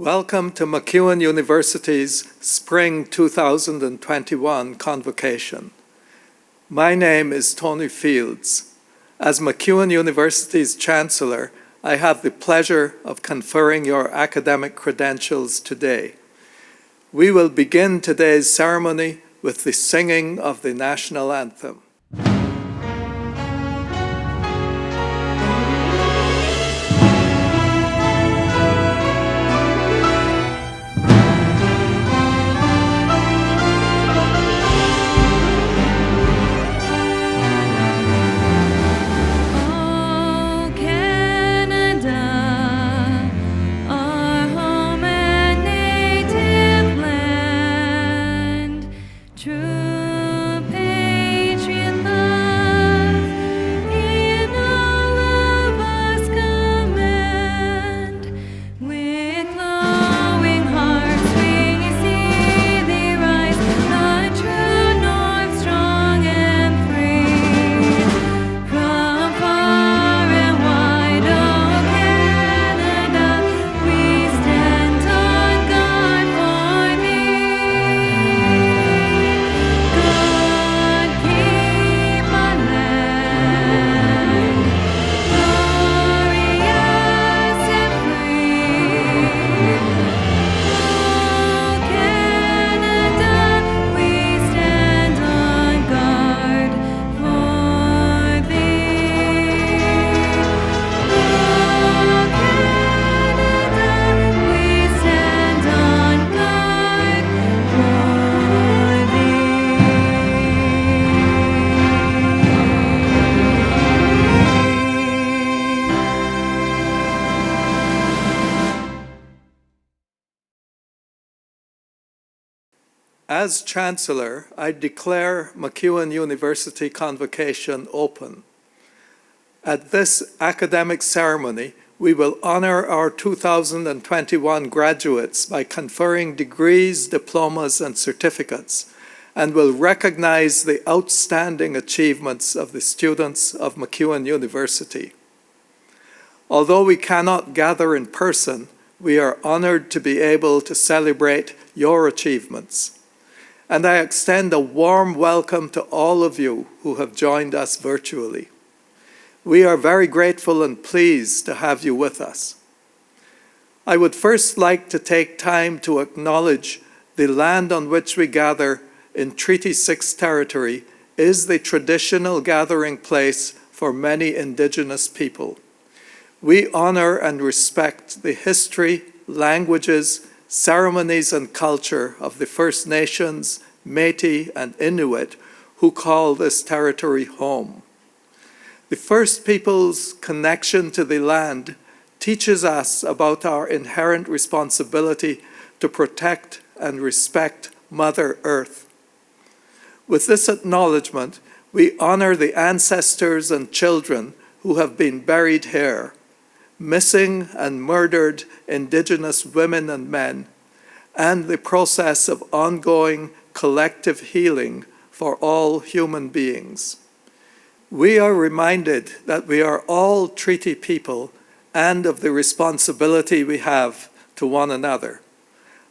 Welcome to MacEwan University's Spring 2021 convocation. My name is Tony Fields. As MacEwan University's Chancellor, I have the pleasure of conferring your academic credentials today. We will begin today's ceremony with the singing of the national anthem. As Chancellor, I declare MacEwan University Convocation open. At this academic ceremony, we will honor our 2021 graduates by conferring degrees, diplomas, and certificates, and will recognize the outstanding achievements of the students of MacEwan University. Although we cannot gather in person, we are honored to be able to celebrate your achievements. And I extend a warm welcome to all of you who have joined us virtually. We are very grateful and pleased to have you with us. I would first like to take time to acknowledge the land on which we gather in Treaty 6 territory is the traditional gathering place for many Indigenous people. We honor and respect the history, languages, ceremonies and culture of the First Nations, Métis, and Inuit who call this territory home. The First Peoples' connection to the land teaches us about our inherent responsibility to protect and respect Mother Earth. With this acknowledgement, we honor the ancestors and children who have been buried here, missing and murdered Indigenous women and men, and the process of ongoing collective healing for all human beings. We are reminded that we are all treaty people and of the responsibility we have to one another.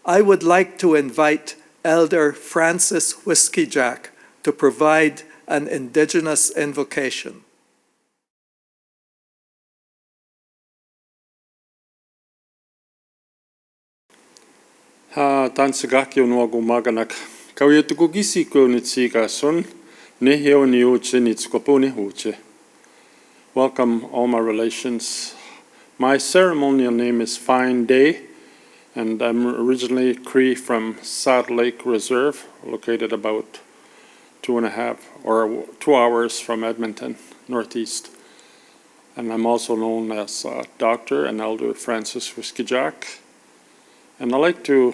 I would like to invite Elder Francis Whiskey Jack to provide an Indigenous invocation. Tansagaki onwago maganak kauyetugugisi konitsika son neheo niuche nitskopone huche. Welcome all my relations. My ceremonial name is Fine Day, and I'm originally Cree from Saddle Lake Reserve, located about 2 hours from Edmonton, northeast. And I'm also known as Dr. and Elder Francis Whiskey Jack. And I'd like to,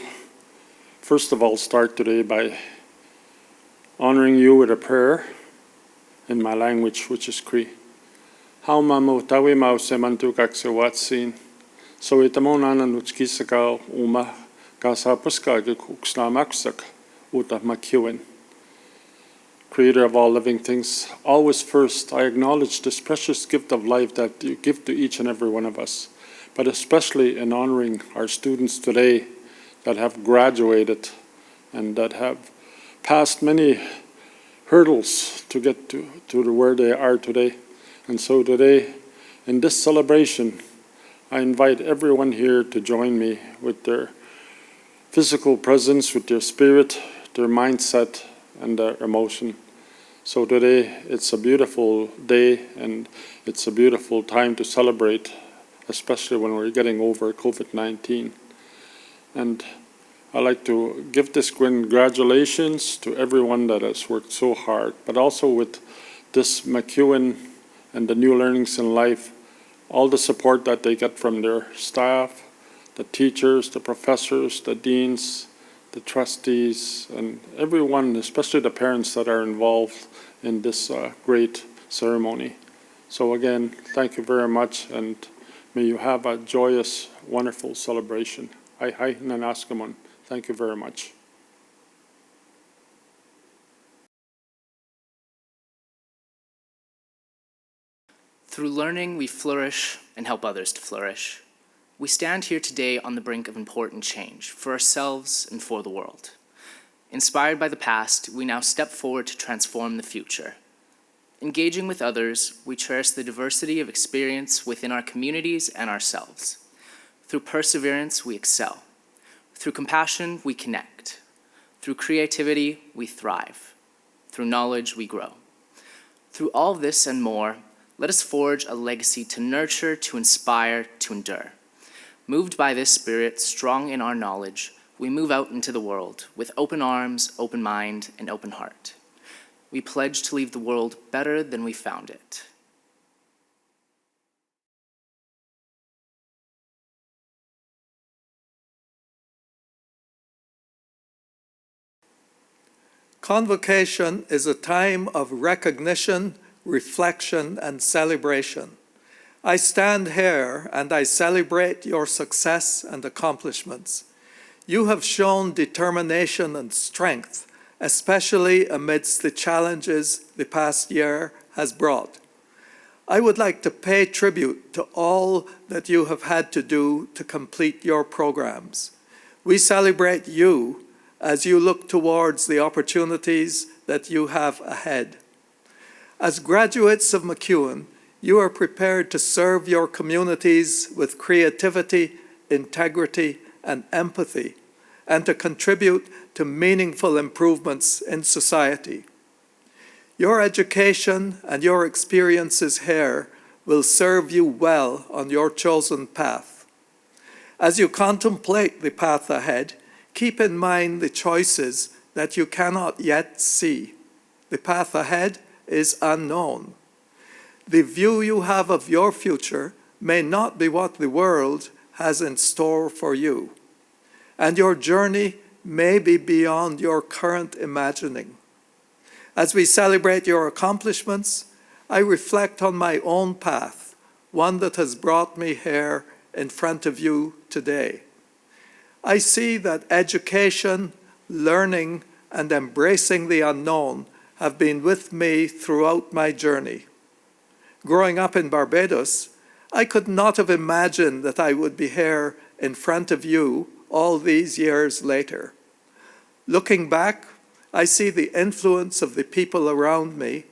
first of all, start today by honoring you with a prayer in my language, which is Cree. How mamo tawi mau semantu kakse watsin, so itamon anan uchkisaka uma kasapuska kuksnamaksak uta MacEwan. Creator of all living things, always first I acknowledge this precious gift of life that you give to each and every one of us. but especially in honoring our students today that have graduated and that have passed many hurdles to get to where they are today. And so today, in this celebration, I invite everyone here to join me with their physical presence, with their spirit, their mindset, and their emotion. So today, it's a beautiful day, and it's a beautiful time to celebrate, especially when we're getting over COVID-19. And I'd like to give this congratulations to everyone that has worked so hard, but also with this MacEwan and the New Learnings in Life, all the support that they get from their staff, the teachers, the professors, the deans, the trustees, and everyone, especially the parents that are involved in this great ceremony. So again, thank you very much, and may you have a joyous, wonderful celebration. Hi, Nanaskamun. Thank you very much. Through learning, we flourish and help others to flourish. We stand here today on the brink of important change for ourselves and for the world. Inspired by the past, we now step forward to transform the future. Engaging with others, we cherish the diversity of experience within our communities and ourselves. Through perseverance, we excel. Through compassion, we connect. Through creativity, we thrive. Through knowledge, we grow. Through all this and more, let us forge a legacy to nurture, to inspire, to endure. Moved by this spirit, strong in our knowledge, we move out into the world with open arms, open mind, and open heart. We pledge to leave the world better than we found it. Convocation is a time of recognition, reflection, and celebration. I stand here and I celebrate your success and accomplishments. You have shown determination and strength, especially amidst the challenges the past year has brought. I would like to pay tribute to all that you have had to do to complete your programs. We celebrate you as you look towards the opportunities that you have ahead. As graduates of MacEwan, you are prepared to serve your communities with creativity, integrity, and empathy, and to contribute to meaningful improvements in society. Your education and your experiences here will serve you well on your chosen path. As you contemplate the path ahead, keep in mind the choices that you cannot yet see. The path ahead is unknown. The view you have of your future may not be what the world has in store for you, and your journey may be beyond your current imagining. As we celebrate your accomplishments, I reflect on my own path, one that has brought me here in front of you today. I see that education, learning, and embracing the unknown have been with me throughout my journey. Growing up in Barbados, I could not have imagined that I would be here in front of you all these years later. Looking back, I see the influence of the people around me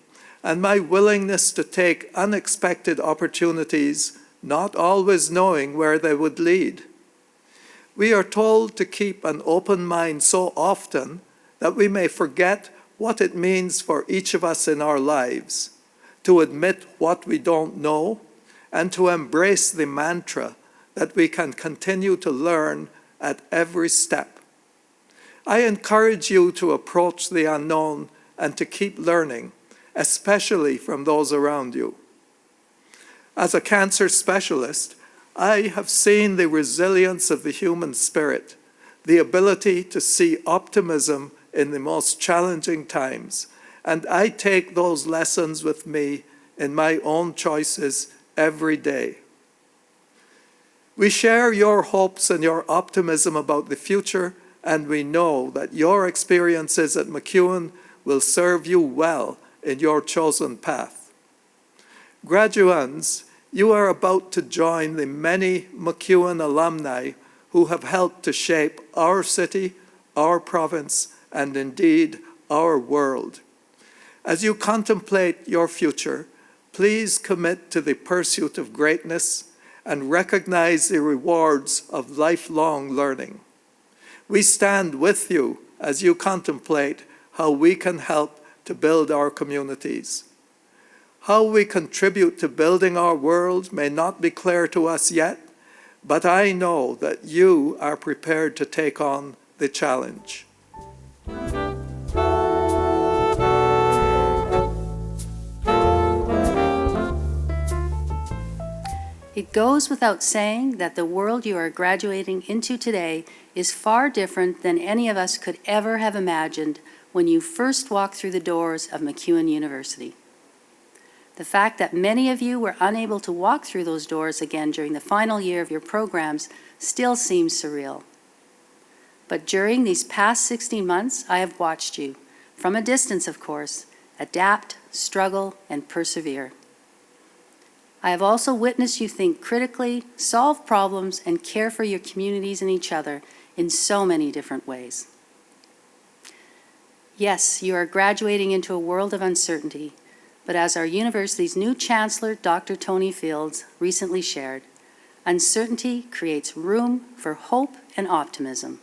and my willingness to take unexpected opportunities, not always knowing where they would lead. We are told to keep an open mind so often that we may forget what it means for each of us in our lives, to admit what we don't know, and to embrace the mantra that we can continue to learn at every step. I encourage you to approach the unknown and to keep learning, especially from those around you. As a cancer specialist, I have seen the resilience of the human spirit, the ability to see optimism in the most challenging times, and I take those lessons with me in my own choices every day. We share your hopes and your optimism about the future, and we know that your experiences at MacEwan will serve you well in your chosen path. Graduands, You are about to join the many MacEwan alumni who have helped to shape our city, our province, and indeed our world. As you contemplate your future, please commit to the pursuit of greatness and recognize the rewards of lifelong learning. We stand with you as you contemplate how we can help to build our communities. How we contribute to building our world may not be clear to us yet, but I know that you are prepared to take on the challenge. It goes without saying that the world you are graduating into today is far different than any of us could ever have imagined when you first walked through the doors of MacEwan University. The fact that many of you were unable to walk through those doors again during the final year of your programs still seems surreal. But during these past 16 months, I have watched you, from a distance of course, adapt, struggle, and persevere. I have also witnessed you think critically, solve problems, and care for your communities and each other in so many different ways. Yes, you are graduating into a world of uncertainty, but as our university's new Chancellor, Dr. Tony Fields, recently shared, uncertainty creates room for hope and optimism.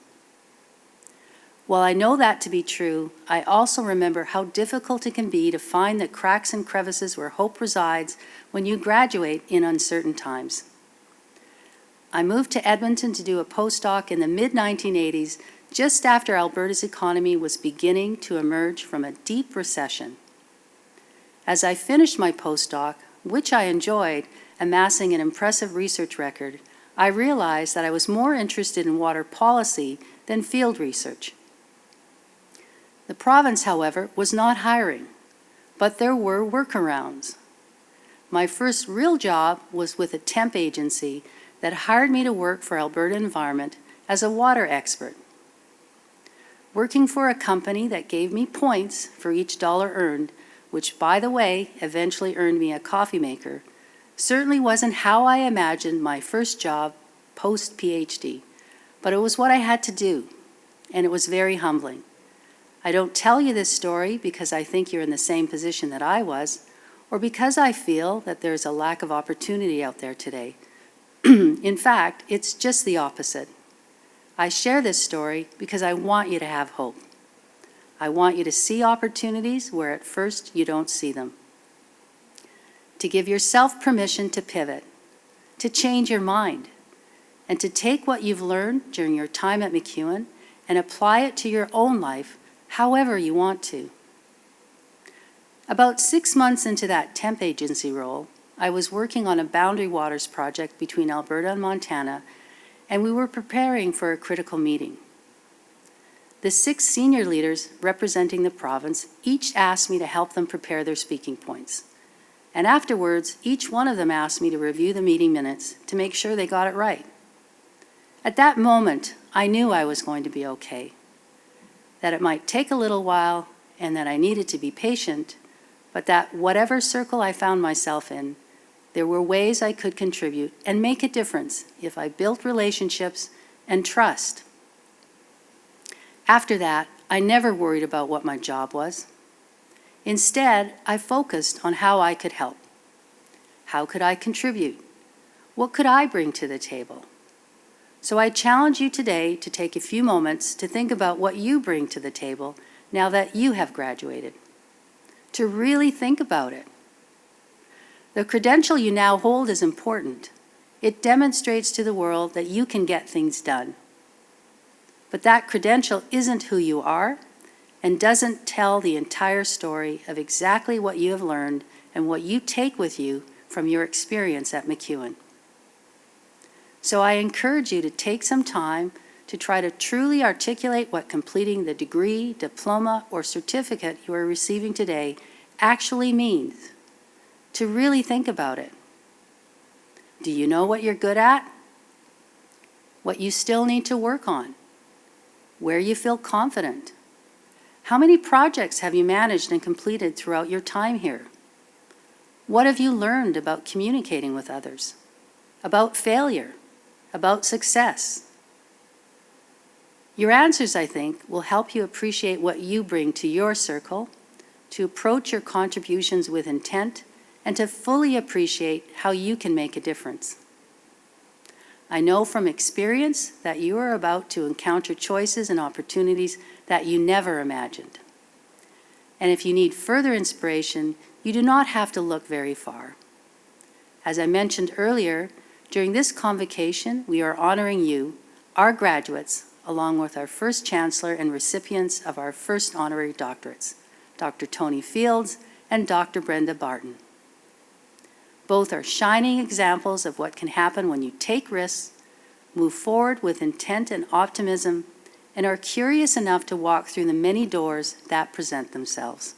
While I know that to be true, I also remember how difficult it can be to find the cracks and crevices where hope resides when you graduate in uncertain times. I moved to Edmonton to do a postdoc in the mid-1980s, just after Alberta's economy was beginning to emerge from a deep recession. As I finished my postdoc, which I enjoyed, amassing an impressive research record, I realized that I was more interested in water policy than field research. The province, however, was not hiring, but there were workarounds. My first real job was with a temp agency that hired me to work for Alberta Environment as a water expert. Working for a company that gave me points for each dollar earned, which, by the way, eventually earned me a coffee maker, certainly wasn't how I imagined my first job post-PhD, but it was what I had to do, and it was very humbling. I don't tell you this story because I think you're in the same position that I was, or because I feel that there's a lack of opportunity out there today. In fact, it's just the opposite. I share this story because I want you to have hope. I want you to see opportunities where at first you don't see them. To give yourself permission to pivot, to change your mind, and to take what you've learned during your time at MacEwan and apply it to your own life however you want to. About 6 months into that temp agency role, I was working on a boundary waters project between Alberta and Montana, and we were preparing for a critical meeting. The 6 senior leaders representing the province each asked me to help them prepare their speaking points. And afterwards, each one of them asked me to review the meeting minutes to make sure they got it right. At that moment, I knew I was going to be okay, that it might take a little while and that I needed to be patient, but that whatever circle I found myself in, there were ways I could contribute and make a difference if I built relationships and trust. After that, I never worried about what my job was. Instead, I focused on how I could help. How could I contribute? What could I bring to the table? So I challenge you today to take a few moments to think about what you bring to the table now that you have graduated. To really think about it. The credential you now hold is important. It demonstrates to the world that you can get things done. But that credential isn't who you are and doesn't tell the entire story of exactly what you have learned and what you take with you from your experience at MacEwan. So I encourage you to take some time to try to truly articulate what completing the degree, diploma, or certificate you are receiving today actually means. To really think about it. Do you know what you're good at? What you still need to work on? Where you feel confident? How many projects have you managed and completed throughout your time here? What have you learned about communicating with others? About failure? About success? Your answers, I think, will help you appreciate what you bring to your circle, to approach your contributions with intent, and to fully appreciate how you can make a difference. I know from experience that you are about to encounter choices and opportunities that you never imagined. And if you need further inspiration, you do not have to look very far. As I mentioned earlier, during this convocation, we are honoring you, our graduates, along with our first Chancellor and recipients of our first honorary doctorates, Dr. Tony Fields and Dr. Brenda Barton. Both are shining examples of what can happen when you take risks, move forward with intent and optimism, and are curious enough to walk through the many doors that present themselves.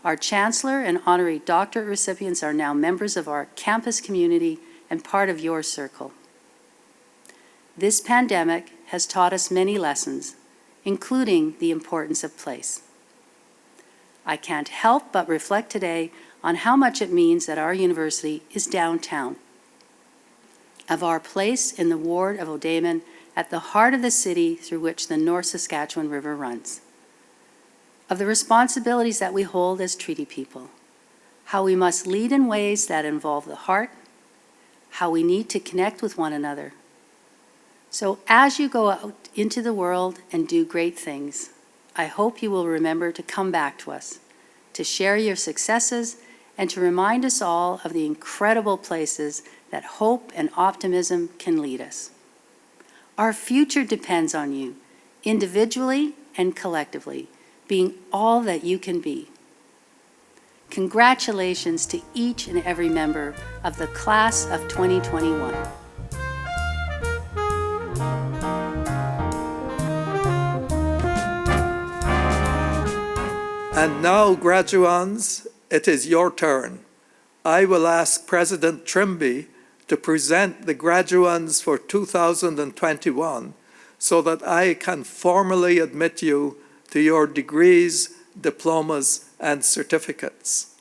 Our Chancellor and honorary doctorate recipients are now members of our campus community and part of your circle. This pandemic has taught us many lessons, including the importance of place. I can't help but reflect today on how much it means that our university is downtown, of our place in the ward of O'Daymon at the heart of the city through which the North Saskatchewan River runs, of the responsibilities that we hold as treaty people, how we must lead in ways that involve the heart, how we need to connect with one another. So as you go out into the world and do great things, I hope you will remember to come back to us, to share your successes, and to remind us all of the incredible places that hope and optimism can lead us. Our future depends on you, individually and collectively, being all that you can be. Congratulations to each and every member of the class of 2021. And now, graduands, it is your turn. I will ask President Trimby to present the graduands for 2021 so that I can formally admit you to your degrees, diplomas, and certificates.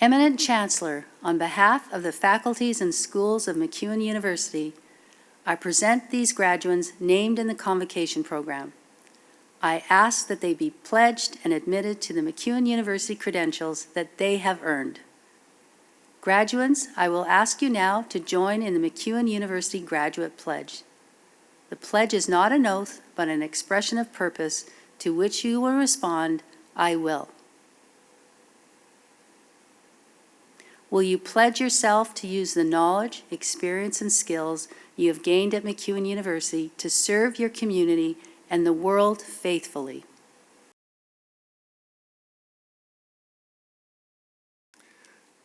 Eminent Chancellor, on behalf of the faculties and schools of MacEwan University, I present these graduands named in the convocation program. I ask that they be pledged and admitted to the MacEwan University credentials that they have earned. Graduands, I will ask you now to join in the MacEwan University Graduate Pledge. The pledge is not an oath, but an expression of purpose to which you will respond, I will. Will you pledge yourself to use the knowledge, experience, and skills you have gained at MacEwan University to serve your community and the world faithfully?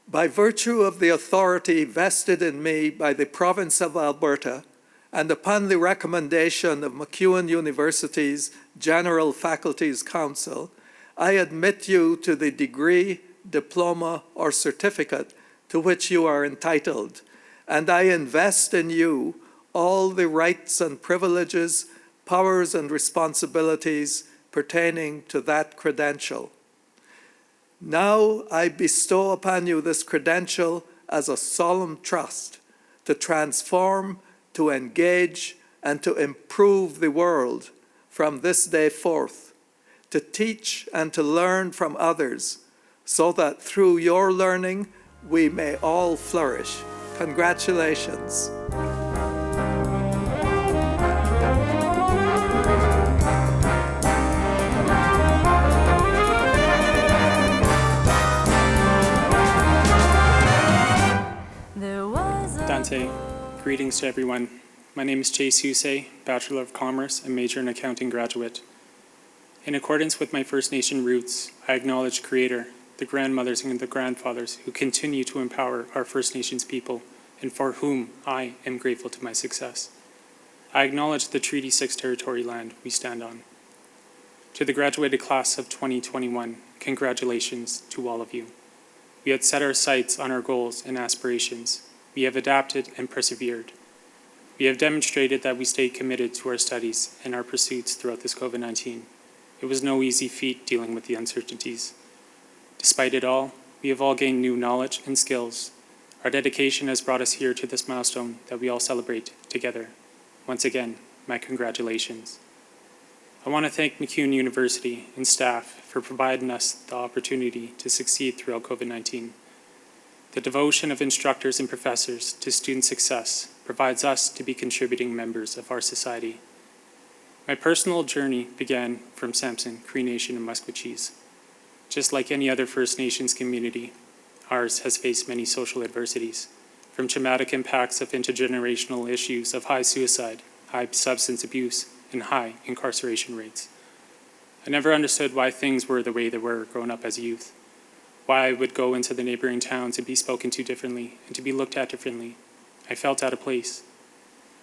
By virtue of the authority vested in me by the Province of Alberta, and upon the recommendation of MacEwan University's General Faculties Council, I admit you to the degree, diploma, or certificate to which you are entitled, and I invest in you all the rights and privileges, powers and responsibilities pertaining to that credential. Now I bestow upon you this credential as a solemn trust to transform, to engage, and to improve the world from this day forth, to teach and to learn from others, so that through your learning we may all flourish. Congratulations. Dante, greetings to everyone. My name is Jay Susay, Bachelor of Commerce and major in accounting graduate. In accordance with my First Nation roots, I acknowledge Creator, the grandmothers and the grandfathers who continue to empower our First Nations people and for whom I am grateful to my success. I acknowledge the Treaty 6 territory land we stand on. To the graduated class of 2021, congratulations to all of you. We had set our sights on our goals and aspirations. We have adapted and persevered. We have demonstrated that we stayed committed to our studies and our pursuits throughout this COVID-19. It was no easy feat dealing with the uncertainties. Despite it all, we have all gained new knowledge and skills. Our dedication has brought us here to this milestone that we all celebrate together. Once again, my congratulations. I want to thank MacEwan University and staff for providing us the opportunity to succeed throughout COVID-19. The devotion of instructors and professors to student success provides us to be contributing members of our society. My personal journey began from Samson, Cree Nation, and Musqueam. Just like any other First Nations community, ours has faced many social adversities, from traumatic impacts of intergenerational issues of high suicide, high substance abuse, and high incarceration rates. I never understood why things were the way they were growing up as a youth, why I would go into the neighboring towns and be spoken to differently and to be looked at differently. I felt out of place,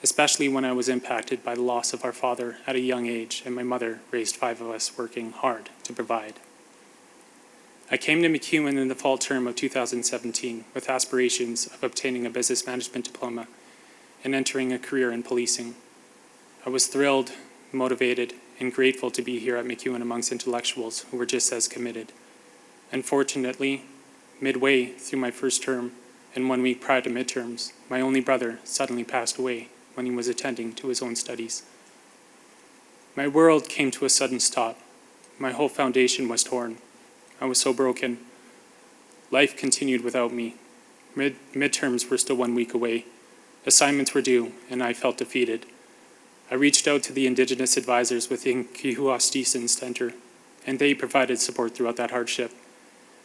especially when I was impacted by the loss of our father at a young age and my mother raised 5 of us working hard to provide. I came to MacEwan in the fall term of 2017 with aspirations of obtaining a business management diploma and entering a career in policing. I was thrilled, motivated, and grateful to be here at MacEwan amongst intellectuals who were just as committed. Unfortunately, midway through my first term and 1 week prior to midterms, my only brother suddenly passed away when he was attending to his own studies. My world came to a sudden stop. My whole foundation was torn. I was so broken. Life continued without me. Midterms were still 1 week away. Assignments were due, and I felt defeated. I reached out to the Indigenous advisors within Kihuastistan Center, and they provided support throughout that hardship.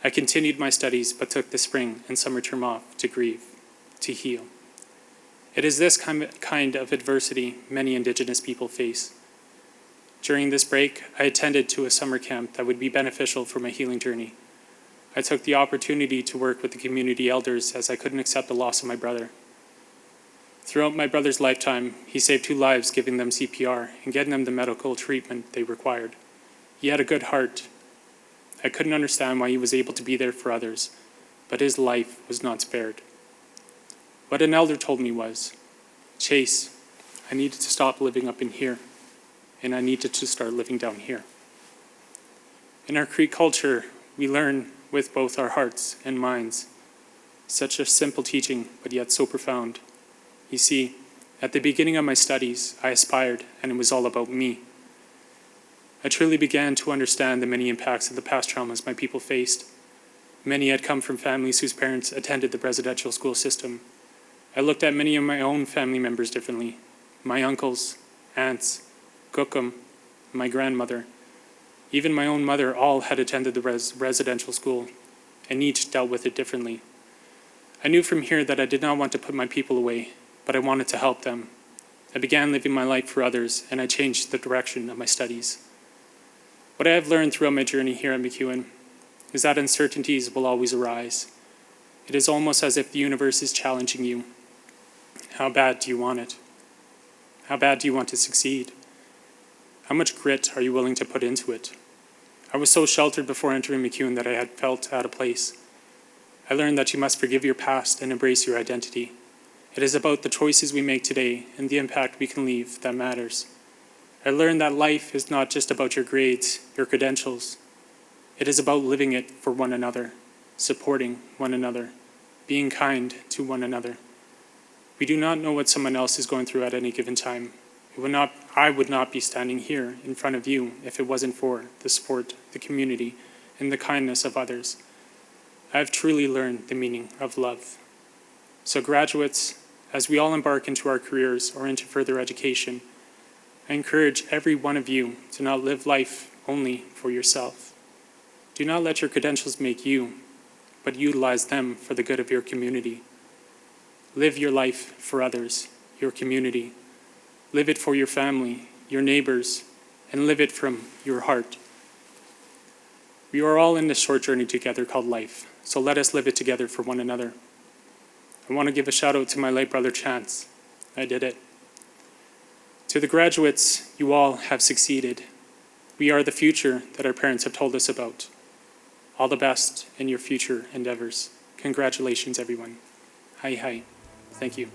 I continued my studies, but took the spring and summer term off to grieve, to heal. It is this kind of adversity many Indigenous people face. During this break, I attended to a summer camp that would be beneficial for my healing journey. I took the opportunity to work with the community elders as I couldn't accept the loss of my brother. Throughout my brother's lifetime, he saved 2 lives giving them CPR and getting them the medical treatment they required. He had a good heart. I couldn't understand why he was able to be there for others, but his life was not spared. What an elder told me was, Chase, I needed to stop living up in here, and I needed to start living down here. In our Cree culture, we learn with both our hearts and minds. Such a simple teaching, but yet so profound. You see, at the beginning of my studies, I aspired, and it was all about me. I truly began to understand the many impacts of the past traumas my people faced. Many had come from families whose parents attended the residential school system. I looked at many of my own family members differently. My uncles, aunts, Kukum, my grandmother, even my own mother all had attended the residential school, and each dealt with it differently. I knew from here that I did not want to put my people away, but I wanted to help them. I began living my life for others, and I changed the direction of my studies. What I have learned throughout my journey here at MacEwan is that uncertainties will always arise. It is almost as if the universe is challenging you. How bad do you want it? How bad do you want to succeed? How much grit are you willing to put into it? I was so sheltered before entering MacEwan that I had felt out of place. I learned that you must forgive your past and embrace your identity. It is about the choices we make today and the impact we can leave that matters. I learned that life is not just about your grades, your credentials. It is about living it for one another, supporting one another, being kind to one another. We do not know what someone else is going through at any given time. I would not be standing here in front of you if it wasn't for the support, the community, and the kindness of others. I have truly learned the meaning of love. So graduates, as we all embark into our careers or into further education, I encourage every one of you to not live life only for yourself. Do not let your credentials make you, but utilize them for the good of your community. Live your life for others, your community. Live it for your family, your neighbors, and live it from your heart. We are all in this short journey together called life, so let us live it together for one another. I want to give a shout out to my late brother Chance. I did it. To the graduates, you all have succeeded. We are the future that our parents have told us about. All the best in your future endeavors. Congratulations, everyone. Hi, hi. Thank you.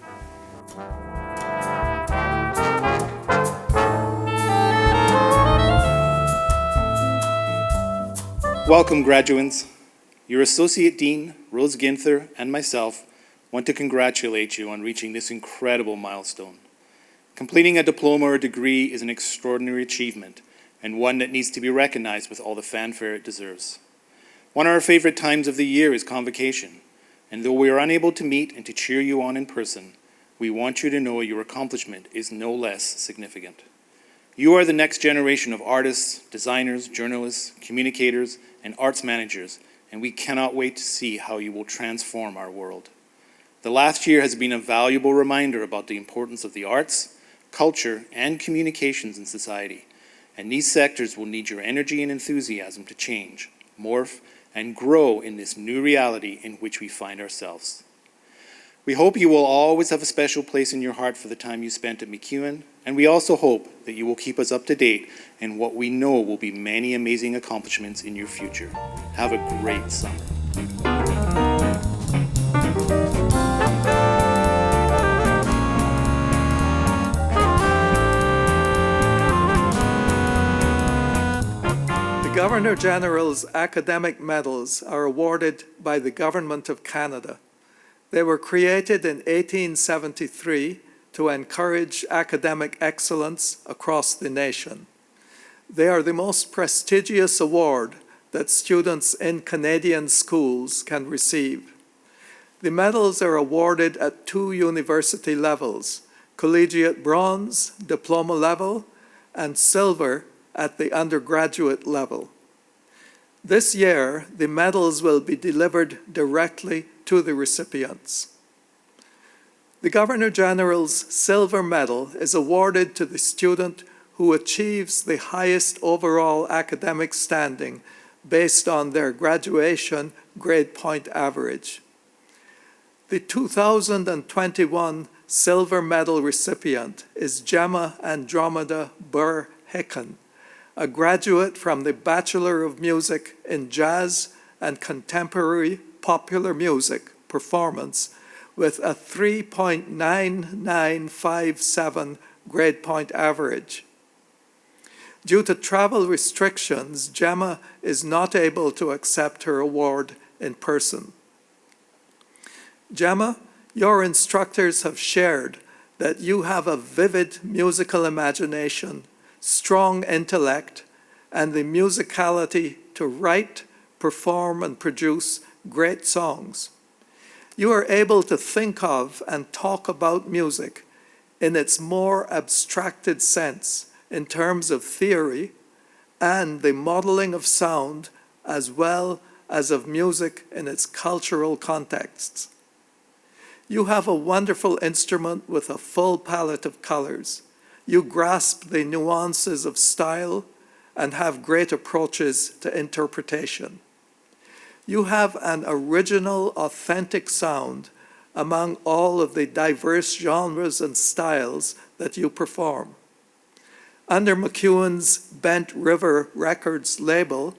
Welcome, graduands. Your Associate Dean, Rose Ginther, and myself want to congratulate you on reaching this incredible milestone. Completing a diploma or degree is an extraordinary achievement and one that needs to be recognized with all the fanfare it deserves. One of our favorite times of the year is convocation, and though we are unable to meet and to cheer you on in person, we want you to know your accomplishment is no less significant. You are the next generation of artists, designers, journalists, communicators, and arts managers, and we cannot wait to see how you will transform our world. The last year has been a valuable reminder about the importance of the arts, culture, and communications in society, and these sectors will need your energy and enthusiasm to change, morph, and grow in this new reality in which we find ourselves. We hope you will always have a special place in your heart for the time you spent at MacEwan, and we also hope that you will keep us up to date in what we know will be many amazing accomplishments in your future. Have a great summer. The Governor-General's academic medals are awarded by the Government of Canada. They were created in 1873 to encourage academic excellence across the nation. They are the most prestigious award that students in Canadian schools can receive. The medals are awarded at 2 university levels: collegiate bronze, diploma level, and silver at the undergraduate level. This year, the medals will be delivered directly to the recipients. The Governor-General's Silver Medal is awarded to the student who achieves the highest overall academic standing based on their graduation grade point average. The 2021 Silver Medal recipient is Gemma Andromeda Burr-Hicken, a graduate from the Bachelor of Music in Jazz and Contemporary Popular Music Performance with a 3.9957 grade point average. Due to travel restrictions, Gemma is not able to accept her award in person. Gemma, your instructors have shared that you have a vivid musical imagination, strong intellect, and the musicality to write, perform, and produce great songs. You are able to think of and talk about music in its more abstracted sense in terms of theory and the modeling of sound as well as of music in its cultural contexts. You have a wonderful instrument with a full palette of colors. You grasp the nuances of style and have great approaches to interpretation. You have an original, authentic sound among all of the diverse genres and styles that you perform. Under MacEwan's Bent River Records label,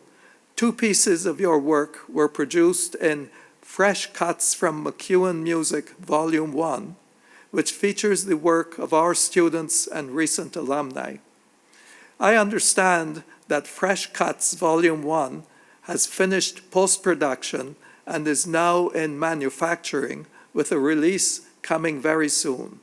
2 pieces of your work were produced in Fresh Cuts from MacEwan Music Volume 1, which features the work of our students and recent alumni. I understand that Fresh Cuts Volume 1 has finished post-production and is now in manufacturing with a release coming very soon.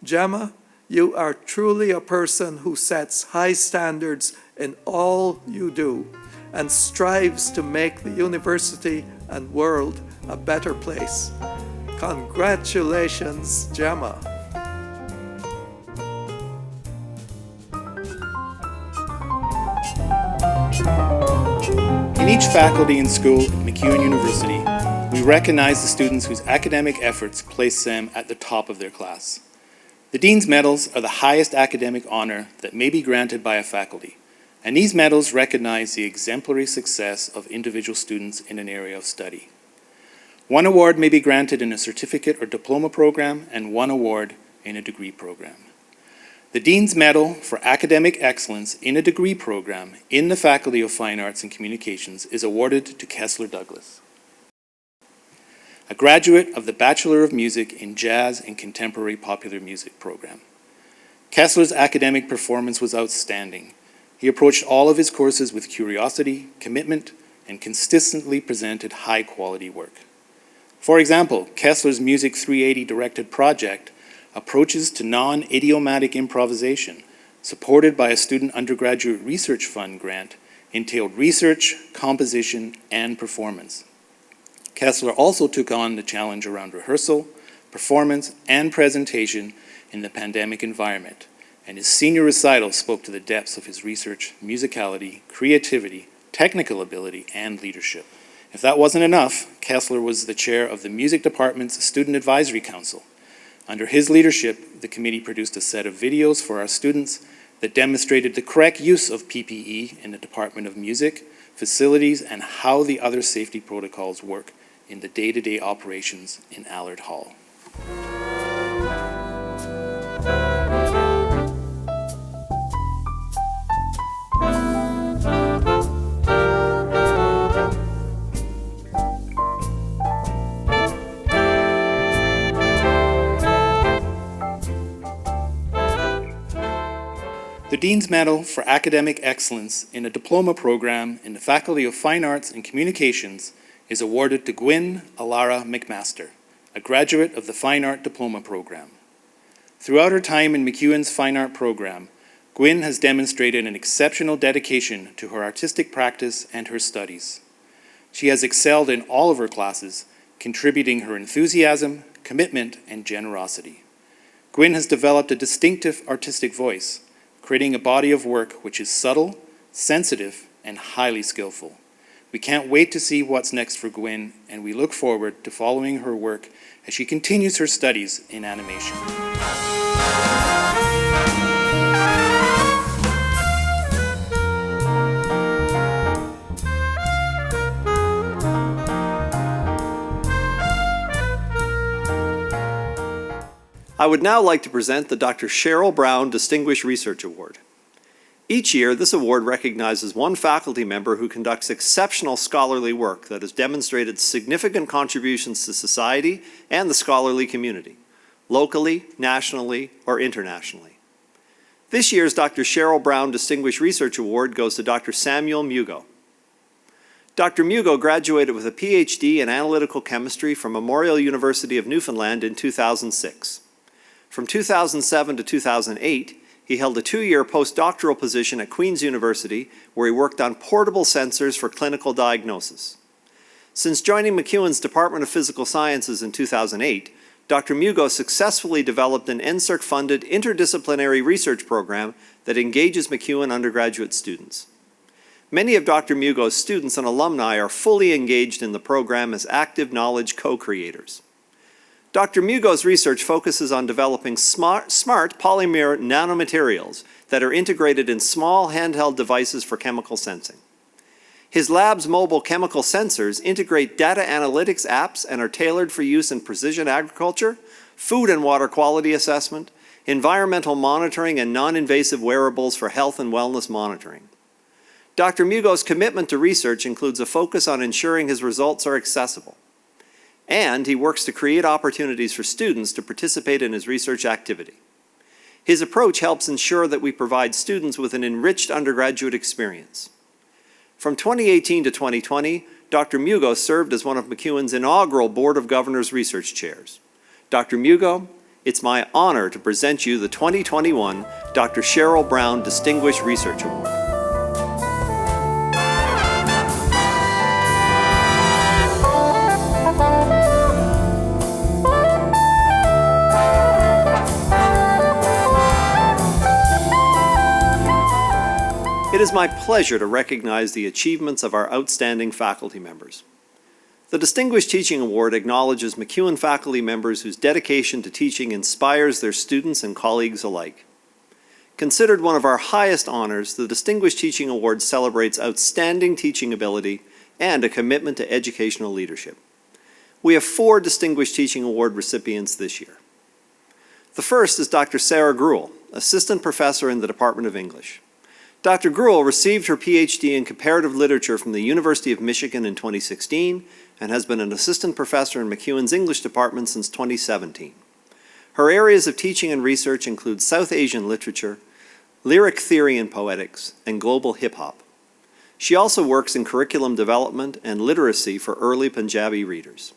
Gemma, you are truly a person who sets high standards in all you do and strives to make the university and world a better place. Congratulations, Gemma. In each faculty and school at MacEwan University, we recognize the students whose academic efforts place them at the top of their class. The Dean's Medals are the highest academic honor that may be granted by a faculty, and these medals recognize the exemplary success of individual students in an area of study. 1 award may be granted in a certificate or diploma program and 1 award in a degree program. The Dean's Medal for Academic Excellence in a degree program in the Faculty of Fine Arts and Communications is awarded to Kessler Douglas, a graduate of the Bachelor of Music in Jazz and Contemporary Popular Music program. Kessler's academic performance was outstanding. He approached all of his courses with curiosity, commitment, and consistently presented high-quality work. For example, Kessler's Music 380 directed project approaches to non-idiomatic improvisation, supported by a student undergraduate research fund grant, entailed research, composition, and performance. Kessler also took on the challenge around rehearsal, performance, and presentation in the pandemic environment, and his senior recital spoke to the depths of his research, musicality, creativity, technical ability, and leadership. If that wasn't enough, Kessler was the chair of the music department's Student Advisory Council. Under his leadership, the committee produced a set of videos for our students that demonstrated the correct use of PPE in the Department of Music, facilities, and how the other safety protocols work in the day-to-day operations in Allard Hall. The Dean's Medal for Academic Excellence in a Diploma Program in the Faculty of Fine Arts and Communications is awarded to Gwyn Alara McMaster, a graduate of the Fine Art Diploma Program. Throughout her time in MacEwan's Fine Art Program, Gwyn has demonstrated an exceptional dedication to her artistic practice and her studies. She has excelled in all of her classes, contributing her enthusiasm, commitment, and generosity. Gwyn has developed a distinctive artistic voice, creating a body of work which is subtle, sensitive, and highly skillful. We can't wait to see what's next for Gwyn, and we look forward to following her work as she continues her studies in animation. I would now like to present the Dr. Cheryl Brown Distinguished Research Award. Each year, this award recognizes one faculty member who conducts exceptional scholarly work that has demonstrated significant contributions to society and the scholarly community, locally, nationally, or internationally. This year's Dr. Cheryl Brown Distinguished Research Award goes to Dr. Samuel Mugo. Dr. Mugo graduated with a PhD in analytical chemistry from Memorial University of Newfoundland in 2006. From 2007 to 2008, he held a 2-year postdoctoral position at Queen's University, where he worked on portable sensors for clinical diagnosis. Since joining MacEwan's Department of Physical Sciences in 2008, Dr. Mugo successfully developed an NSERC-funded interdisciplinary research program that engages MacEwan undergraduate students. Many of Dr. Mugo's students and alumni are fully engaged in the program as active knowledge co-creators. Dr. Mugo's research focuses on developing smart polymer nanomaterials that are integrated in small handheld devices for chemical sensing. His lab's mobile chemical sensors integrate data analytics apps and are tailored for use in precision agriculture, food and water quality assessment, environmental monitoring, and non-invasive wearables for health and wellness monitoring. Dr. Mugo's commitment to research includes a focus on ensuring his results are accessible. And he works to create opportunities for students to participate in his research activity. His approach helps ensure that we provide students with an enriched undergraduate experience. From 2018 to 2020, Dr. Mugo served as one of MacEwan's inaugural Board of Governors research chairs. Dr. Mugo, it's my honor to present you the 2021 Dr. Cheryl Brown Distinguished Research Award. It is my pleasure to recognize the achievements of our outstanding faculty members. The Distinguished Teaching Award acknowledges MacEwan faculty members whose dedication to teaching inspires their students and colleagues alike. Considered one of our highest honors, the Distinguished Teaching Award celebrates outstanding teaching ability and a commitment to educational leadership. We have 4 Distinguished Teaching Award recipients this year. The first is Dr. Sarah Gruel, Assistant Professor in the Department of English. Dr. Gruel received her PhD in Comparative Literature from the University of Michigan in 2016 and has been an assistant professor in MacEwan's English department since 2017. Her areas of teaching and research include South Asian literature, lyric theory and poetics, and global hip-hop. She also works in curriculum development and literacy for early Punjabi readers.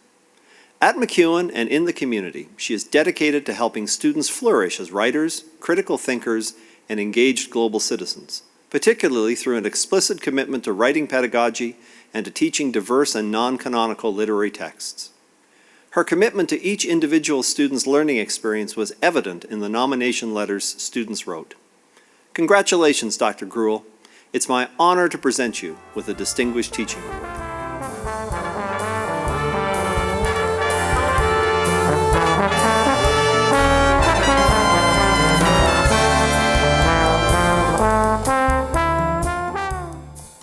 At MacEwan and in the community, she is dedicated to helping students flourish as writers, critical thinkers, and engaged global citizens, particularly through an explicit commitment to writing pedagogy and to teaching diverse and non-canonical literary texts. Her commitment to each individual student's learning experience was evident in the nomination letters students wrote. Congratulations, Dr. Gruel. It's my honor to present you with a Distinguished Teaching Award.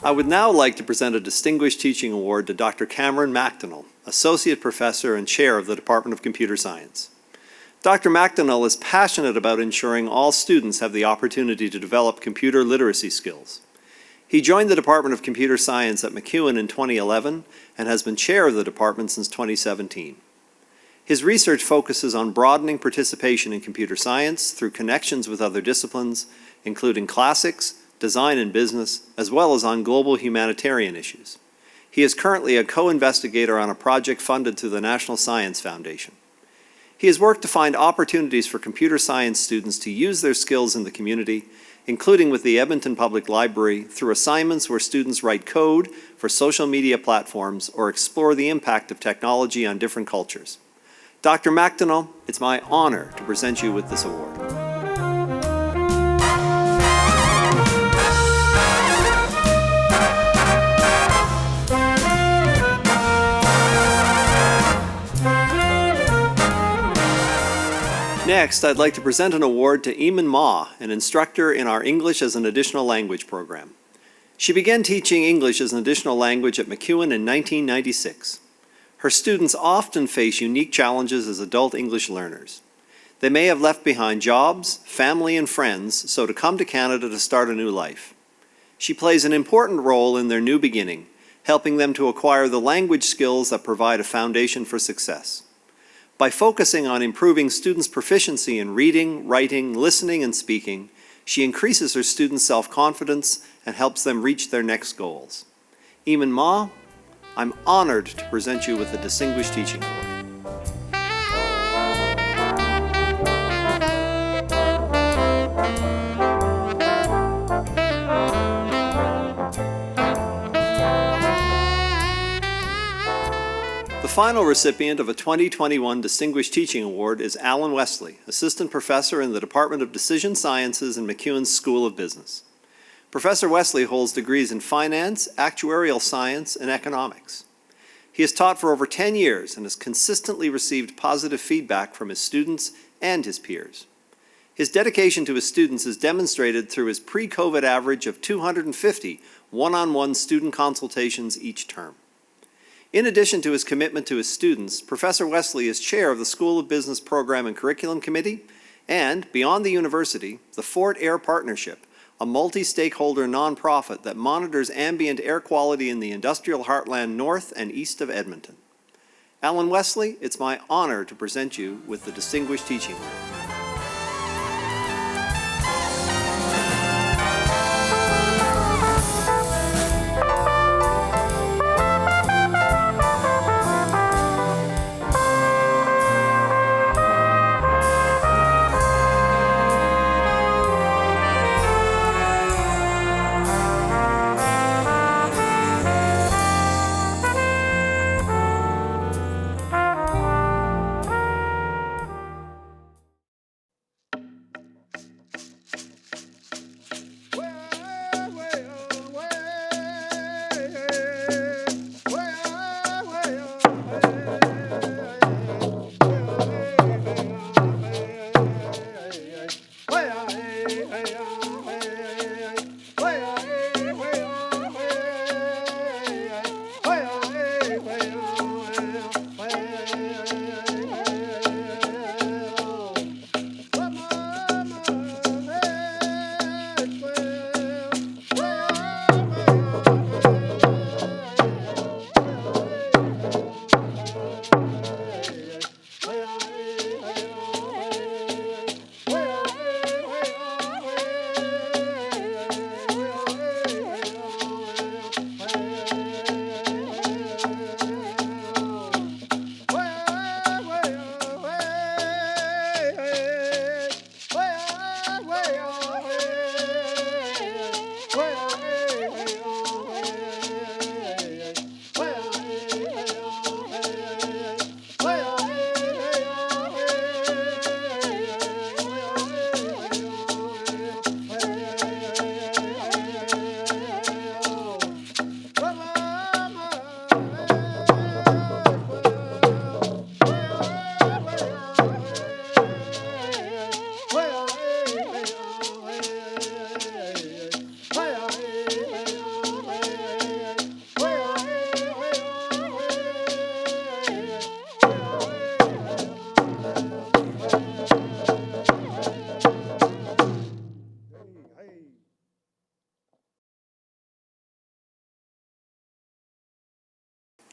I would now like to present a Distinguished Teaching Award to Dr. Cameron MacDonald, Associate Professor and Chair of the Department of Computer Science. Dr. MacDonald is passionate about ensuring all students have the opportunity to develop computer literacy skills. He joined the Department of Computer Science at MacEwan in 2011 and has been chair of the department since 2017. His research focuses on broadening participation in computer science through connections with other disciplines, including classics, design and business, as well as on global humanitarian issues. He is currently a co-investigator on a project funded through the National Science Foundation. He has worked to find opportunities for computer science students to use their skills in the community, including with the Edmonton Public Library through assignments where students write code for social media platforms or explore the impact of technology on different cultures. Dr. MacDonald, it's my honor to present you with this award. Next, I'd like to present an award to Eamon Ma, an instructor in our English as an Additional Language program. She began teaching English as an additional language at MacEwan in 1996. Her students often face unique challenges as adult English learners. They may have left behind jobs, family, and friends, so to come to Canada to start a new life. She plays an important role in their new beginning, helping them to acquire the language skills that provide a foundation for success. By focusing on improving students' proficiency in reading, writing, listening, and speaking, she increases her students' self-confidence and helps them reach their next goals. Eamon Ma, I'm honored to present you with the Distinguished Teaching Award. The final recipient of a 2021 Distinguished Teaching Award is Alan Wesley, Assistant Professor in the Department of Decision Sciences in MacEwan's School of Business. Professor Wesley holds degrees in finance, actuarial science, and economics. He has taught for over 10 years and has consistently received positive feedback from his students and his peers. His dedication to his students is demonstrated through his pre-COVID average of 250 one-on-one student consultations each term. In addition to his commitment to his students, Professor Wesley is chair of the School of Business Program and Curriculum Committee and, beyond the university, the Fort Air Partnership, a multi-stakeholder nonprofit that monitors ambient air quality in the industrial heartland north and east of Edmonton. Alan Wesley, it's my honor to present you with the Distinguished Teaching Award.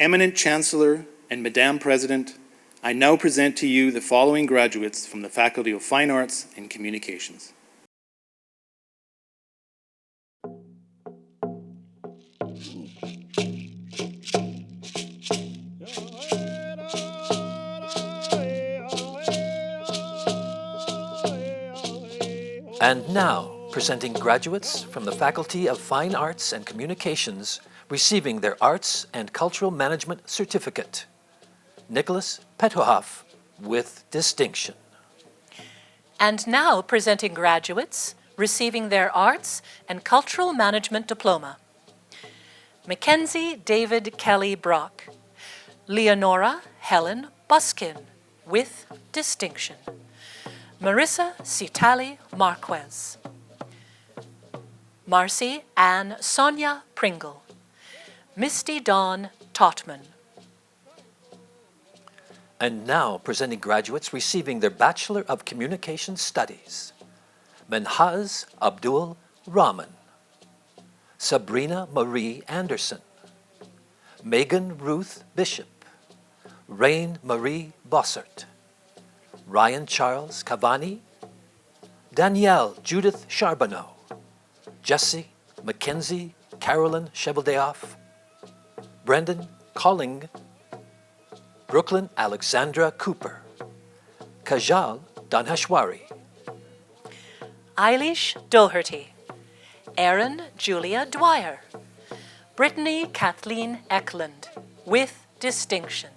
Eminent Chancellor and Madame President, I now present to you the following graduates from the Faculty of Fine Arts and Communications. And now, presenting graduates from the Faculty of Fine Arts and Communications receiving their Arts and Cultural Management Certificate. Nicholas Petohoff with distinction. And now presenting graduates receiving their Arts and Cultural Management Diploma. Mackenzie David Kelly Brock. Leonora Helen Buskin with distinction. Marissa Citali Marquez. Marcy Ann Sonia Pringle. Misty Dawn Totman. And now presenting graduates receiving their Bachelor of Communication Studies. Menhaz Abdul Rahman. Sabrina Marie Anderson. Megan Ruth Bishop. Rain Marie Bossert. Ryan Charles Cavani. Danielle Judith Charbonneau. Jesse Mackenzie Carolyn Cheveldayoff. Brendan Colling. Brooklyn Alexandra Cooper. Kajal Danhashwari. Eilish Doherty. Erin Julia Dwyer. Brittany Kathleen Eklund with distinction.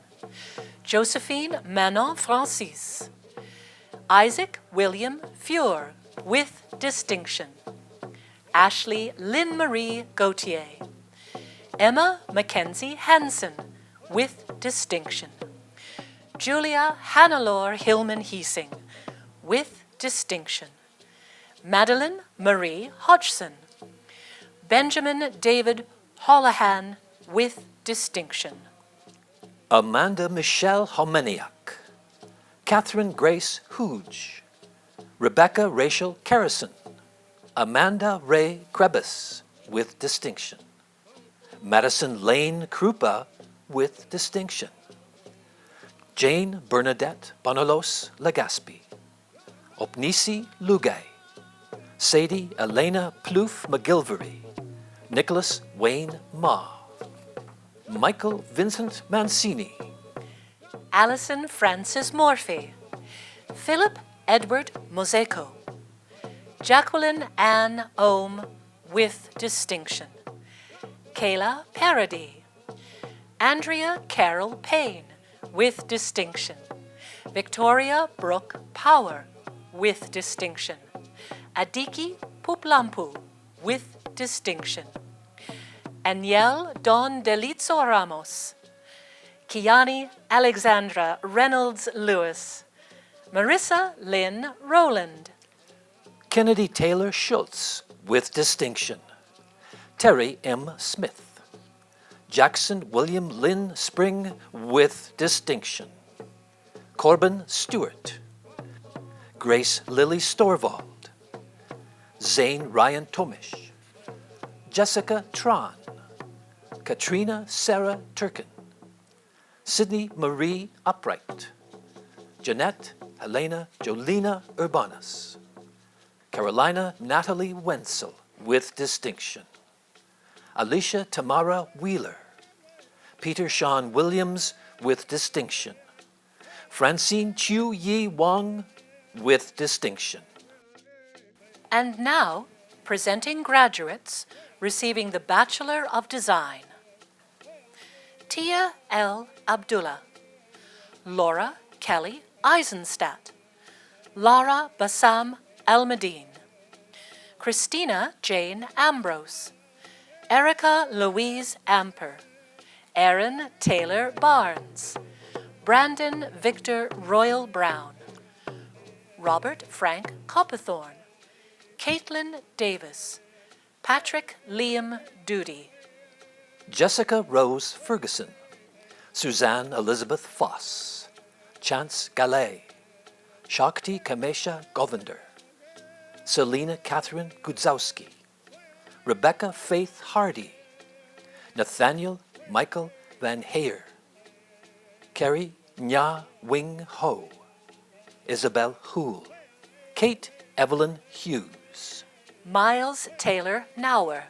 Josephine Manon Francis. Isaac William Fuhr with distinction. Ashley Lynn Marie Gauthier. Emma Mackenzie Hansen with distinction. Julia Hannelore Hillman Heesing with distinction. Madeline Marie Hodgson. Benjamin David Holohan with distinction. Amanda Michelle Homeniak. Catherine Grace Hooge. Rebecca Rachel Carrison. Amanda Ray Krebis with distinction. Madison Lane Krupa with distinction. Jane Bernadette Bonolos Legaspi. Opnisi Lugay. Sadie Elena Plouffe McGilvery. Nicholas Wayne Ma. Michael Vincent Mancini. Allison Francis Morphy. Philip Edward Moseco. Jacqueline Ann Ohm with distinction. Kayla Parody. Andrea Carol Payne with distinction. Victoria Brooke Power with distinction. Adiki Puplampu with distinction. Aniel Don Delitzo Ramos. Kiani Alexandra Reynolds Lewis. Marissa Lynn Rowland. Kennedy Taylor Schultz with distinction. Terry M. Smith. Jackson William Lynn Spring with distinction. Corbin Stewart. Grace Lily Storvald. Zane Ryan Tomish. Jessica Tron. Katrina Sarah Turkin. Sydney Marie Upright. Jeanette Helena Jolina Urbanus. Carolina Natalie Wenzel with distinction. Alicia Tamara Wheeler. Peter Sean Williams with distinction. Francine Chiu Yi Wong with distinction. And now, presenting graduates receiving the Bachelor of Design. Tia L. Abdullah. Laura Kelly Eisenstadt. Lara Bassam Almadine. Christina Jane Ambrose. Erica Louise Amper. Aaron Taylor Barnes. Brandon Victor Royal Brown. Robert Frank Copperthorne. Caitlin Davis. Patrick Liam Doody. Jessica Rose Ferguson. Suzanne Elizabeth Foss. Chance Gallet. Shakti Kamesha Govinder. Selena Catherine Gudzowski. Rebecca Faith Hardy. Nathaniel Michael Van Heyer, Carrie Nya Wing Ho, Isabel Houle, Kate Evelyn Hughes, Miles Taylor Nauer,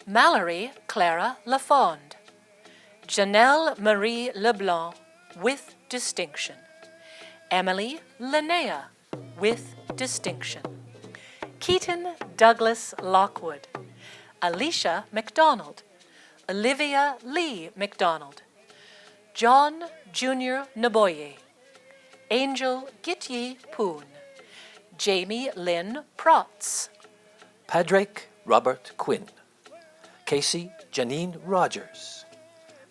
Mallory Clara Lafond, Janelle Marie Leblanc with distinction, Emily Linnea with distinction, Keaton Douglas Lockwood, Alicia McDonald, Olivia Lee McDonald, John Jr. Naboye, Angel Gityi Poon, Jamie Lynn Protz, Padraig Robert Quinn, Casey Janine Rogers,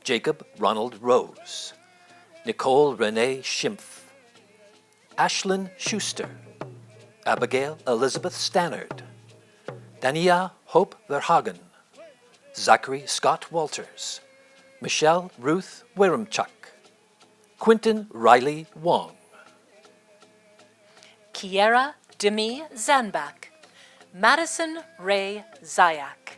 Jacob Ronald Rose, Nicole Renee Schimpf, Ashlyn Schuster, Abigail Elizabeth Stannard, Dania Hope Verhagen, Zachary Scott Walters, Michelle Ruth Wiramchuk, Quentin Riley Wong, Kiera Demi Zanbach, Madison Ray Zayak.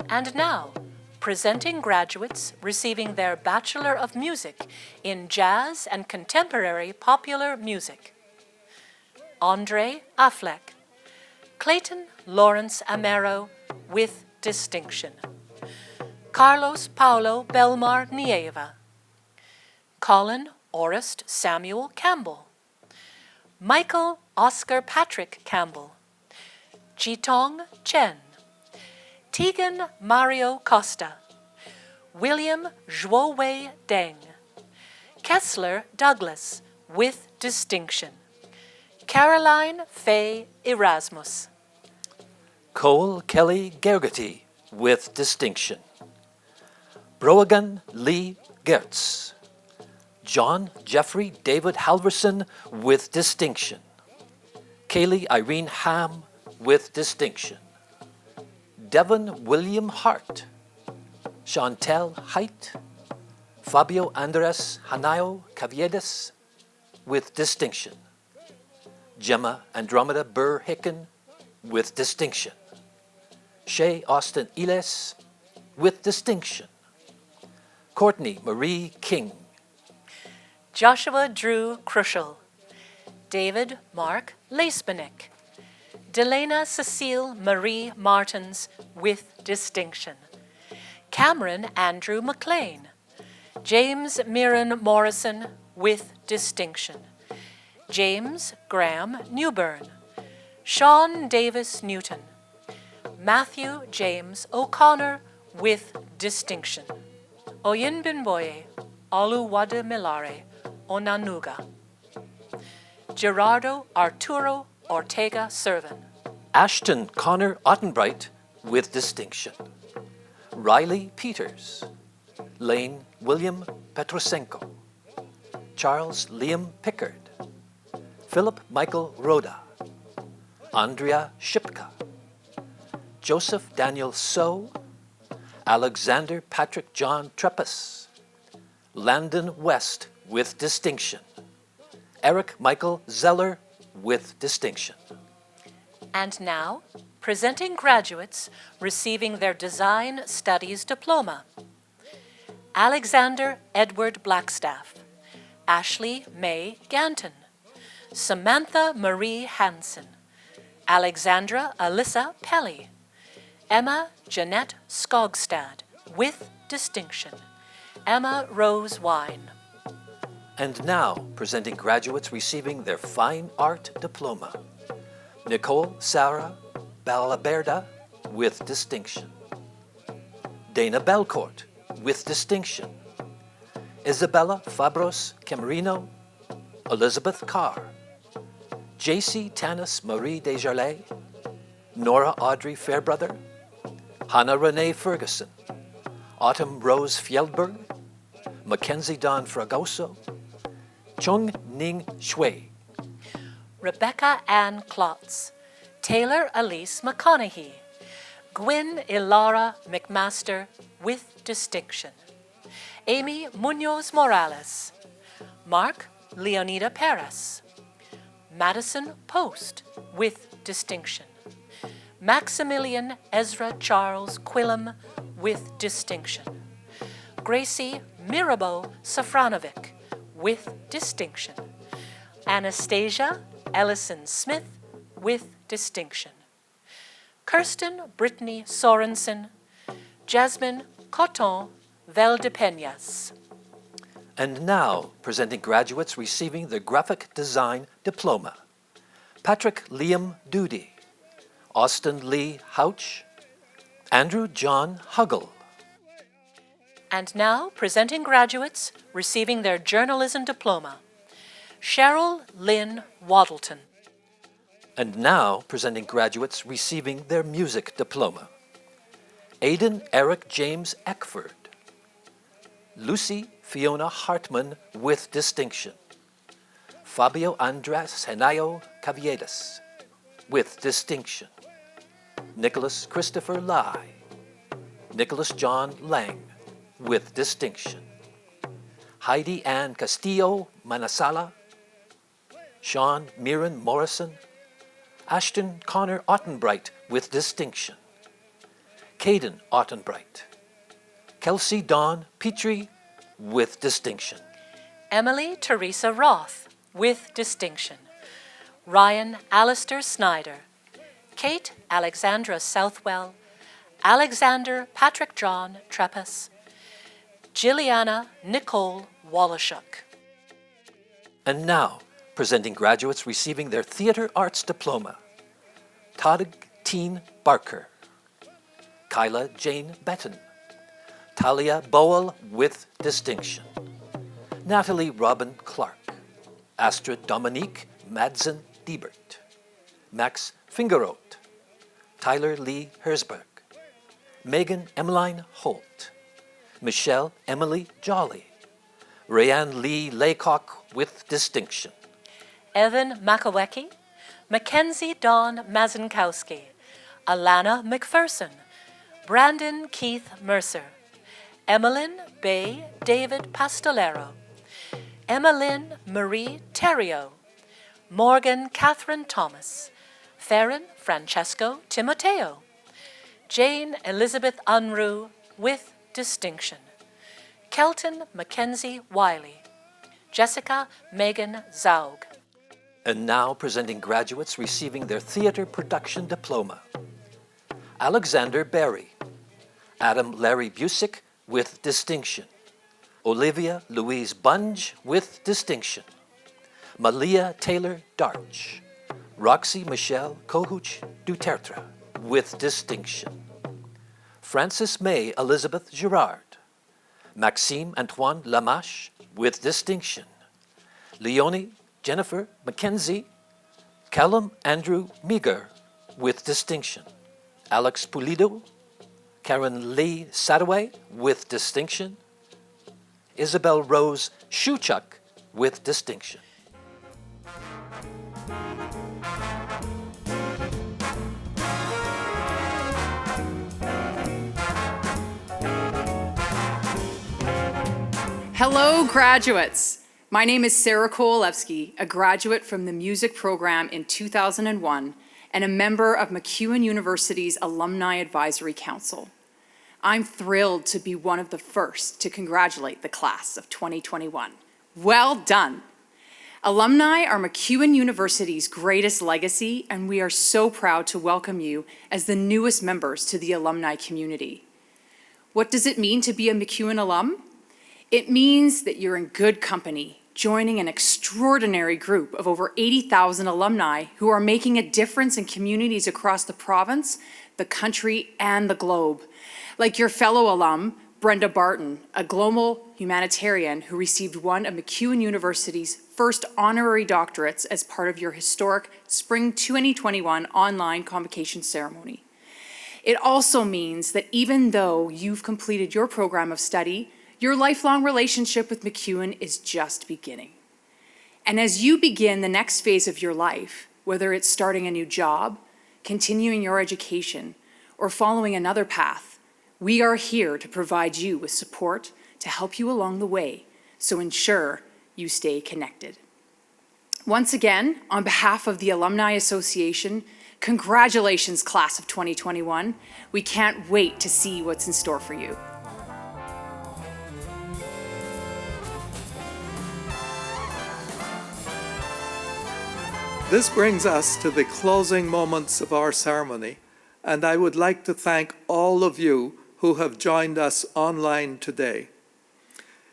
And now, presenting graduates receiving their Bachelor of Music in Jazz and Contemporary Popular Music. Andre Affleck, Clayton Lawrence Amero with distinction, Carlos Paulo Belmar Nieva, Colin Orest Samuel Campbell, Michael Oscar Patrick Campbell, Jitong Chen, Tegan Mario Costa, William Zhuowei Deng, Kessler Douglas with distinction, Caroline Faye Erasmus, Cole Kelly Gergety with distinction, Brogan Lee Gertz, John Jeffrey David Halverson with distinction, Kaylee Irene Ham with distinction, Devon William Hart, Chantel Height, Fabio Andres Hanayo Caviedes with distinction, Gemma Andromeda Burr Hicken with distinction, Shay Austin Iles with distinction, Courtney Marie King, Joshua Drew Crushel, David Mark Lacebenek, Delana Cecile Marie Martins with distinction, Cameron Andrew McLean, James Mirren Morrison with distinction, James Graham Newburn, Sean Davis Newton, Matthew James O'Connor with distinction, Oyinbinboye Oluwade Milare Onanuga, Gerardo Arturo Ortega Servan, Ashton Connor Ottenbright with distinction, Riley Peters, Lane William Petrosenko, Charles Liam Pickard, Philip Michael Roda, Andrea Shipka, Joseph Daniel So, Alexander Patrick John Treppus, Landon West with distinction, Eric Michael Zeller with distinction. And now, presenting graduates receiving their Design Studies Diploma. Alexander Edward Blackstaff, Ashley May Ganton, Samantha Marie Hansen, Alexandra Alyssa Pelly, Emma Jeanette Skogstad with distinction, Emma Rose Wine. And now, presenting graduates receiving their Fine Art Diploma. Nicole Sarah Balaberda with distinction, Dana Belcourt with distinction, Isabella Fabros Camerino, Elizabeth Carr, J.C. Tanis Marie Desjardins, Nora Audrey Fairbrother, Hannah Renee Ferguson, Autumn Rose Fjeldberg, Mackenzie Don Fragoso, Chung Ning Shui, Rebecca Ann Klotz, Taylor Elise McConaughey, Gwyn Ilara McMaster with distinction, Amy Munoz Morales, Mark Leonida Perez, Madison Post with distinction, Maximilian Ezra Charles Quillam with distinction. Gracie Mirabo Safranovic, with distinction. Anastasia Ellison Smith, with distinction. Kirsten Brittany Sorensen, Jasmine Coton Valdepeñas. And now, presenting graduates receiving the Graphic Design Diploma. Patrick Liam Doody, Austin Lee Houch, Andrew John Huggle. And now, presenting graduates receiving their Journalism Diploma. Cheryl Lynn Waddleton. And now, presenting graduates receiving their Music Diploma. Aidan Eric James Eckford, Lucy Fiona Hartman with distinction. Fabio Andres Henayo Caviedes with distinction. Nicholas Christopher Lai, Nicholas John Lang with distinction. Heidi Ann Castillo Manasala, Sean Mirren Morrison, Ashton Connor Ottenbright with distinction. Caden Ottenbright, Kelsey Dawn Petrie with distinction. Emily Teresa Roth, with distinction. Ryan Alistair Snyder. Kate Alexandra Southwell. Alexander Patrick John Treppas. Jilliana Nicole Wallachuk. And now, presenting graduates receiving their Theatre Arts Diploma. Tadig Teen Barker, Kyla Jane Betton, Talia Boel with distinction. Natalie Robin Clark, Astrid Dominique Madsen Diebert, Max Fingeroth, Tyler Lee Herzberg, Megan Emmeline Holt, Michelle Emily Jolly, Rayanne Lee Laycock with distinction. Evan Makawecki, Mackenzie Dawn Mazinkowski, Alana McPherson, Brandon Keith Mercer, Emmeline Bay David Pastolero, Emmeline Marie Terrio, Morgan Catherine Thomas, Farron Francesco Timoteo, Jane Elizabeth Unruh with distinction, Kelton Mackenzie Wiley, Jessica Megan Zaug. And now presenting graduates receiving their Theatre Production Diploma. Alexander Berry, Adam Larry Busick with distinction. Olivia Louise Bunge with distinction. Malia Taylor Darch, Roxy Michelle Kohuch Duterte with distinction. Frances May Elizabeth Girard, Maxime Antoine Lamache with distinction. Leonie Jennifer Mackenzie, Callum Andrew Meager with distinction. Alex Pulido, Karen Lee Sadaway with distinction. Isabel Rose Shuchuk with distinction. Hello, graduates. My name is Sarah Kowalewski, a graduate from the music program in 2001 and a member of MacEwan University's Alumni Advisory Council. I'm thrilled to be one of the first to congratulate the class of 2021. Well done. Alumni are MacEwan University's greatest legacy, and we are so proud to welcome you as the newest members to the alumni community. What does it mean to be a MacEwan alum? It means that you're in good company, joining an extraordinary group of over 80,000 alumni who are making a difference in communities across the province, the country, and the globe. Like your fellow alum, Brenda Barton, a global humanitarian who received one of MacEwan University's first honorary doctorates as part of your historic Spring 2021 online convocation ceremony. It also means that even though you've completed your program of study, your lifelong relationship with MacEwan is just beginning. And as you begin the next phase of your life, whether it's starting a new job, continuing your education, or following another path, we are here to provide you with support to help you along the way, so ensure you stay connected. Once again, on behalf of the Alumni Association, Congratulations, class of 2021. We can't wait to see what's in store for you. This brings us to the closing moments of our ceremony, and I would like to thank all of you who have joined us online today.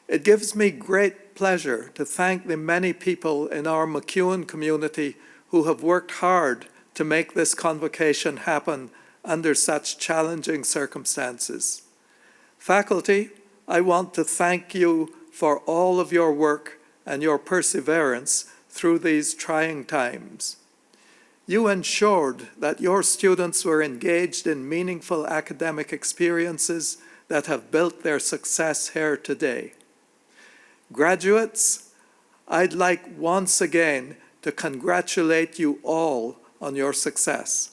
It gives me great pleasure to thank the many people in our MacEwan community who have worked hard to make this convocation happen under such challenging circumstances. Faculty, I want to thank you for all of your work and your perseverance through these trying times. You ensured that your students were engaged in meaningful academic experiences that have built their success here today. Graduates, I'd like once again to congratulate you all on your success.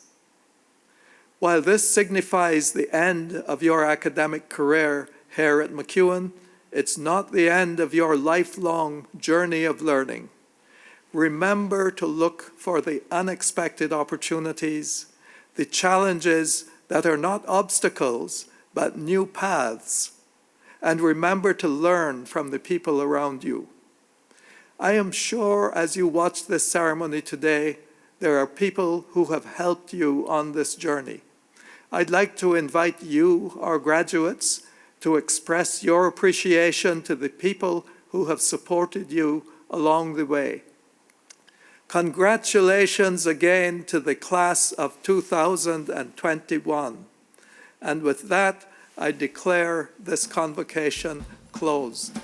While this signifies the end of your academic career here at MacEwan, it's not the end of your lifelong journey of learning. Remember to look for the unexpected opportunities, the challenges that are not obstacles, but new paths. And remember to learn from the people around you. I am sure as you watch this ceremony today, there are people who have helped you on this journey. I'd like to invite you, our graduates, to express your appreciation to the people who have supported you along the way. Congratulations again to the class of 2021. And with that, I declare this convocation closed.